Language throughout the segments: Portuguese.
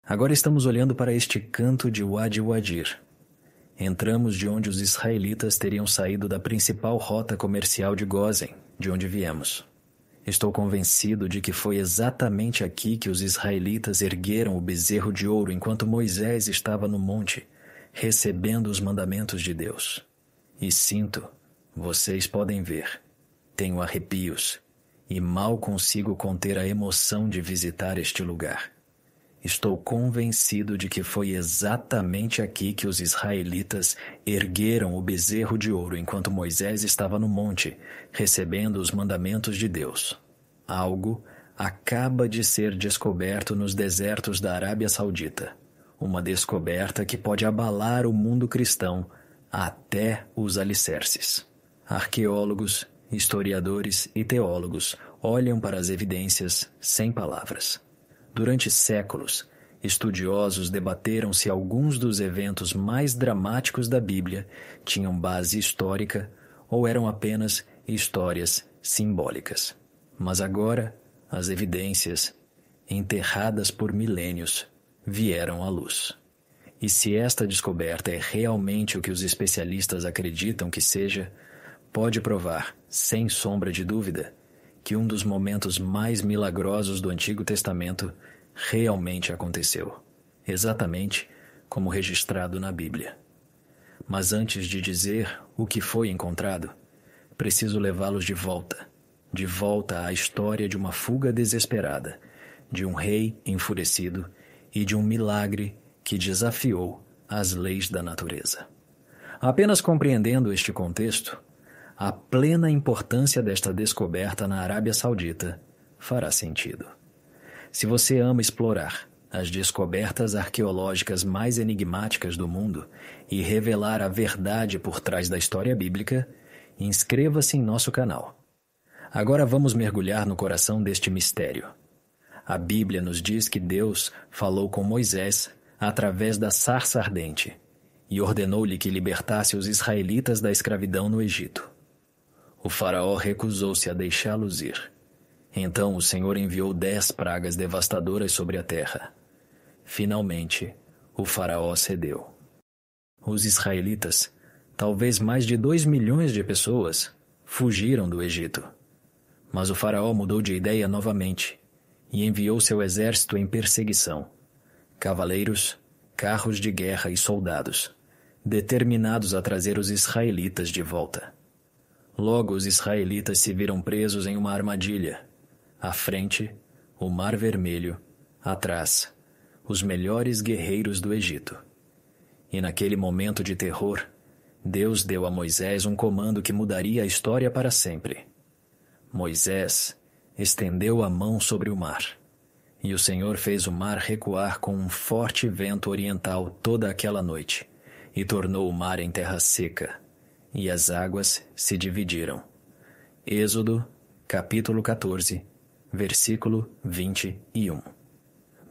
Agora estamos olhando para este canto de Wadi Wadir. Entramos de onde os israelitas teriam saído da principal rota comercial de Gósen, de onde viemos. Estou convencido de que foi exatamente aqui que os israelitas ergueram o bezerro de ouro enquanto Moisés estava no monte, recebendo os mandamentos de Deus. E sinto, vocês podem ver, tenho arrepios, e mal consigo conter a emoção de visitar este lugar. Estou convencido de que foi exatamente aqui que os israelitas ergueram o bezerro de ouro enquanto Moisés estava no monte, recebendo os mandamentos de Deus. Algo acaba de ser descoberto nos desertos da Arábia Saudita. Uma descoberta que pode abalar o mundo cristão até os alicerces. Arqueólogos, historiadores e teólogos olham para as evidências sem palavras. Durante séculos, estudiosos debateram se alguns dos eventos mais dramáticos da Bíblia tinham base histórica ou eram apenas histórias simbólicas. Mas agora, as evidências, enterradas por milênios, vieram à luz. E se esta descoberta é realmente o que os especialistas acreditam que seja, pode provar, sem sombra de dúvida, que um dos momentos mais milagrosos do Antigo Testamento realmente aconteceu, exatamente como registrado na Bíblia. Mas antes de dizer o que foi encontrado, preciso levá-los de volta à história de uma fuga desesperada, de um rei enfurecido e de um milagre que desafiou as leis da natureza. Apenas compreendendo este contexto, a plena importância desta descoberta na Arábia Saudita fará sentido. Se você ama explorar as descobertas arqueológicas mais enigmáticas do mundo e revelar a verdade por trás da história bíblica, inscreva-se em nosso canal. Agora vamos mergulhar no coração deste mistério. A Bíblia nos diz que Deus falou com Moisés através da sarça ardente e ordenou-lhe que libertasse os israelitas da escravidão no Egito. O faraó recusou-se a deixá-los ir. Então o Senhor enviou 10 pragas devastadoras sobre a terra. Finalmente, o faraó cedeu. Os israelitas, talvez mais de 2 milhões de pessoas, fugiram do Egito. Mas o faraó mudou de ideia novamente e enviou seu exército em perseguição. Cavaleiros, carros de guerra e soldados, determinados a trazer os israelitas de volta. Logo os israelitas se viram presos em uma armadilha. À frente, o Mar Vermelho. Atrás, os melhores guerreiros do Egito. E naquele momento de terror, Deus deu a Moisés um comando que mudaria a história para sempre. Moisés estendeu a mão sobre o mar, e o Senhor fez o mar recuar com um forte vento oriental toda aquela noite, e tornou o mar em terra seca, e as águas se dividiram. Êxodo, capítulo 14, versículo 21.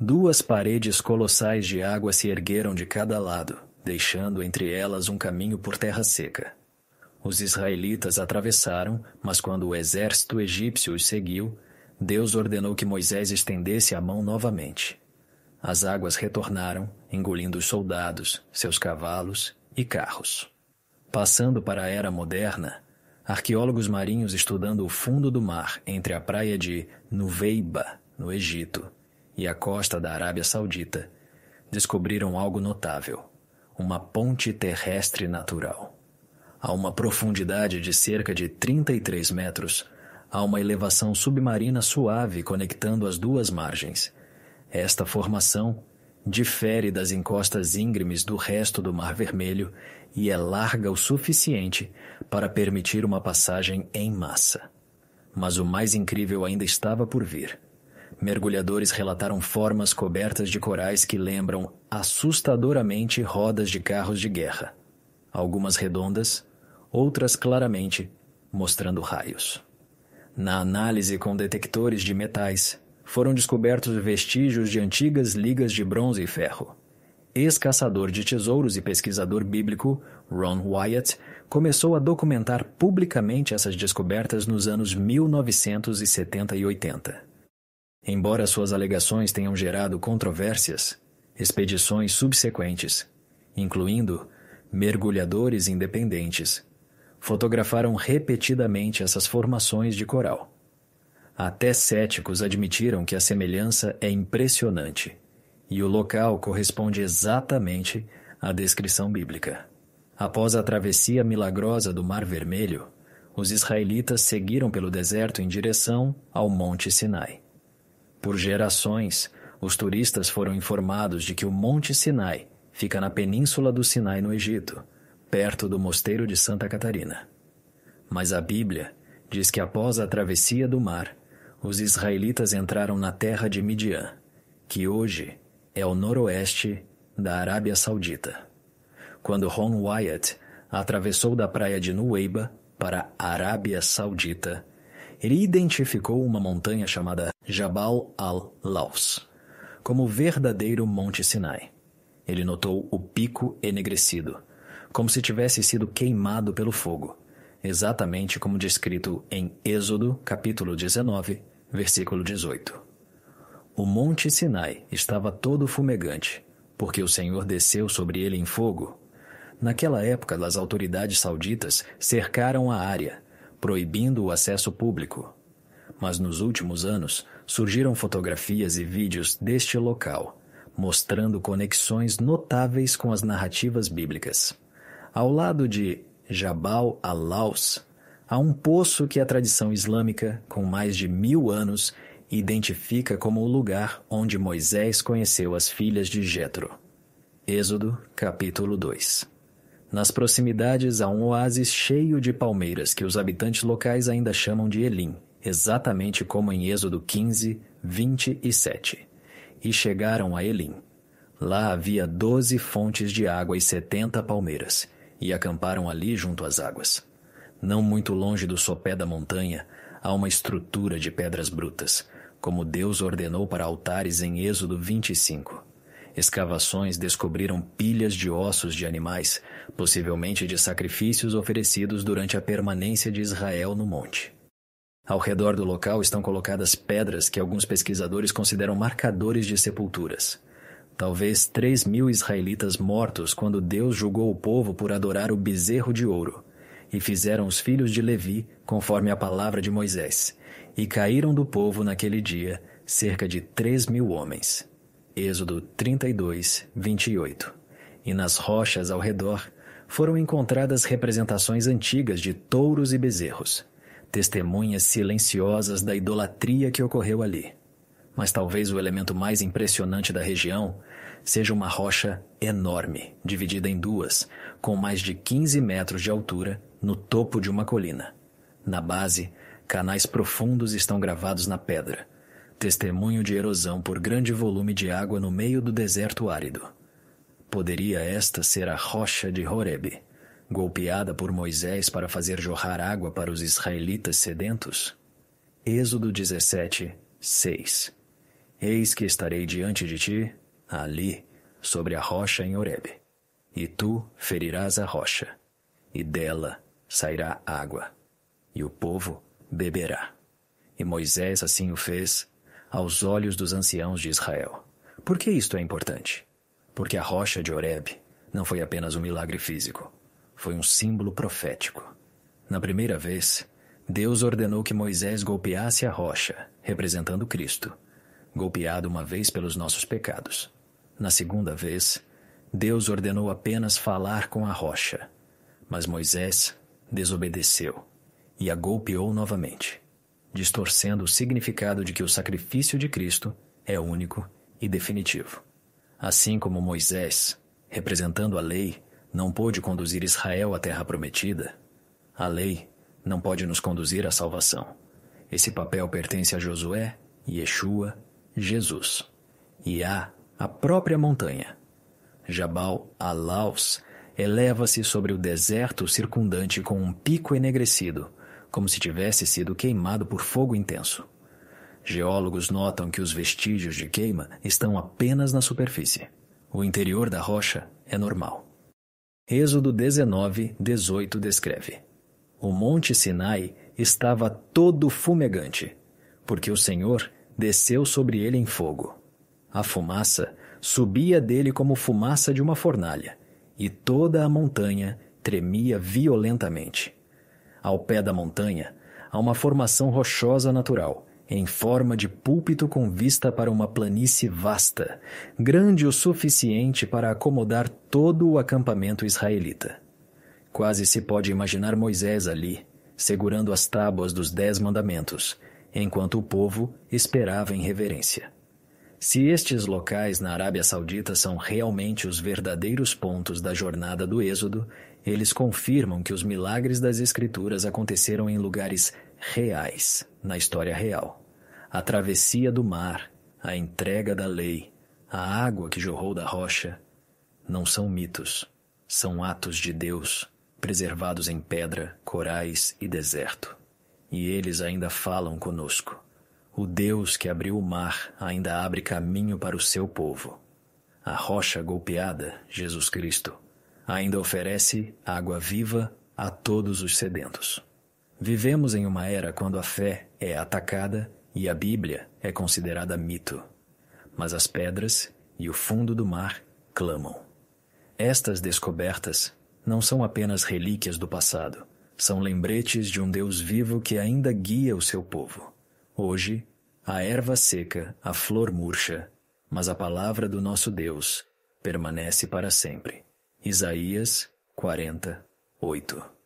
2 paredes colossais de água se ergueram de cada lado, deixando entre elas um caminho por terra seca. Os israelitas atravessaram, mas quando o exército egípcio os seguiu, Deus ordenou que Moisés estendesse a mão novamente. As águas retornaram, engolindo os soldados, seus cavalos e carros. Passando para a era moderna, arqueólogos marinhos estudando o fundo do mar entre a praia de Nuveiba, no Egito, e a costa da Arábia Saudita, descobriram algo notável: uma ponte terrestre natural. A uma profundidade de cerca de 33 metros, há uma elevação submarina suave conectando as duas margens. Esta formação difere das encostas íngremes do resto do Mar Vermelho e é larga o suficiente para permitir uma passagem em massa. Mas o mais incrível ainda estava por vir. Mergulhadores relataram formas cobertas de corais que lembram assustadoramente rodas de carros de guerra. Algumas redondas, outras claramente mostrando raios. Na análise com detectores de metais, foram descobertos vestígios de antigas ligas de bronze e ferro. Ex-caçador de tesouros e pesquisador bíblico, Ron Wyatt, começou a documentar publicamente essas descobertas nos anos 1970 e 80. Embora suas alegações tenham gerado controvérsias, Expedições subsequentes, incluindo mergulhadores independentes, fotografaram repetidamente essas formações de coral. Até céticos admitiram que a semelhança é impressionante, e o local corresponde exatamente à descrição bíblica. Após a travessia milagrosa do Mar Vermelho, os israelitas seguiram pelo deserto em direção ao Monte Sinai. Por gerações, os turistas foram informados de que o Monte Sinai fica na península do Sinai no Egito, perto do Mosteiro de Santa Catarina. Mas a Bíblia diz que após a travessia do mar, os israelitas entraram na terra de Midian, que hoje é o noroeste da Arábia Saudita. Quando Ron Wyatt atravessou da praia de Nuweiba para a Arábia Saudita, ele identificou uma montanha chamada Jabal al-Laws como o verdadeiro Monte Sinai. Ele notou o pico enegrecido, como se tivesse sido queimado pelo fogo, exatamente como descrito em Êxodo, capítulo 19, versículo 18. O Monte Sinai estava todo fumegante, porque o Senhor desceu sobre ele em fogo. Naquela época, as autoridades sauditas cercaram a área, proibindo o acesso público. Mas nos últimos anos, surgiram fotografias e vídeos deste local, mostrando conexões notáveis com as narrativas bíblicas. Ao lado de Jabal al-Laws, há um poço que a tradição islâmica, com mais de 1000 anos, identifica como o lugar onde Moisés conheceu as filhas de Jetro. Êxodo, capítulo 2. Nas proximidades há um oásis cheio de palmeiras que os habitantes locais ainda chamam de Elim, exatamente como em Êxodo 15, 27. E chegaram a Elim. Lá havia 12 fontes de água e 70 palmeiras, e acamparam ali junto às águas. Não muito longe do sopé da montanha, há uma estrutura de pedras brutas, como Deus ordenou para altares em Êxodo 25. Escavações descobriram pilhas de ossos de animais, possivelmente de sacrifícios oferecidos durante a permanência de Israel no monte. Ao redor do local estão colocadas pedras que alguns pesquisadores consideram marcadores de sepulturas. Talvez 3.000 israelitas mortos quando Deus julgou o povo por adorar o bezerro de ouro, e fizeram os filhos de Levi conforme a palavra de Moisés, e caíram do povo naquele dia cerca de 3.000 homens. Êxodo 32, 28. E nas rochas ao redor foram encontradas representações antigas de touros e bezerros, testemunhas silenciosas da idolatria que ocorreu ali. Mas talvez o elemento mais impressionante da região seja uma rocha enorme, dividida em duas, com mais de 15 metros de altura, no topo de uma colina. Na base, canais profundos estão gravados na pedra, testemunho de erosão por grande volume de água no meio do deserto árido. Poderia esta ser a rocha de Horebe, golpeada por Moisés para fazer jorrar água para os israelitas sedentos? Êxodo 17, 6. Eis que estarei diante de ti, ali, sobre a rocha em Horebe, e tu ferirás a rocha, e dela sairá água, e o povo beberá. E Moisés assim o fez aos olhos dos anciãos de Israel. Por que isto é importante? Porque a rocha de Horebe não foi apenas um milagre físico, foi um símbolo profético. Na primeira vez, Deus ordenou que Moisés golpeasse a rocha, representando Cristo, golpeado uma vez pelos nossos pecados. Na segunda vez, Deus ordenou apenas falar com a rocha, mas Moisés desobedeceu e a golpeou novamente, distorcendo o significado de que o sacrifício de Cristo é único e definitivo. Assim como Moisés, representando a lei, não pôde conduzir Israel à terra prometida, a lei não pode nos conduzir à salvação. Esse papel pertence a Josué, Yeshua, Jesus. E há a própria montanha. Jabal al-Laws eleva-se sobre o deserto circundante com um pico enegrecido, como se tivesse sido queimado por fogo intenso. Geólogos notam que os vestígios de queima estão apenas na superfície. O interior da rocha é normal. Êxodo 19, 18 descreve: o Monte Sinai estava todo fumegante, porque o Senhor desceu sobre ele em fogo. A fumaça subia dele como fumaça de uma fornalha, e toda a montanha tremia violentamente. Ao pé da montanha, há uma formação rochosa natural, em forma de púlpito com vista para uma planície vasta, grande o suficiente para acomodar todo o acampamento israelita. Quase se pode imaginar Moisés ali, segurando as tábuas dos 10 mandamentos, enquanto o povo esperava em reverência. Se estes locais na Arábia Saudita são realmente os verdadeiros pontos da jornada do Êxodo, eles confirmam que os milagres das Escrituras aconteceram em lugares reais, na história real. A travessia do mar, a entrega da lei, a água que jorrou da rocha, não são mitos, são atos de Deus, preservados em pedra, corais e deserto. E eles ainda falam conosco. O Deus que abriu o mar ainda abre caminho para o seu povo. A rocha golpeada, Jesus Cristo, ainda oferece água viva a todos os sedentos. Vivemos em uma era quando a fé é atacada e a Bíblia é considerada mito. Mas as pedras e o fundo do mar clamam. Estas descobertas não são apenas relíquias do passado, são lembretes de um Deus vivo que ainda guia o seu povo. Hoje, a erva seca, a flor murcha, mas a palavra do nosso Deus permanece para sempre. Isaías 40:8.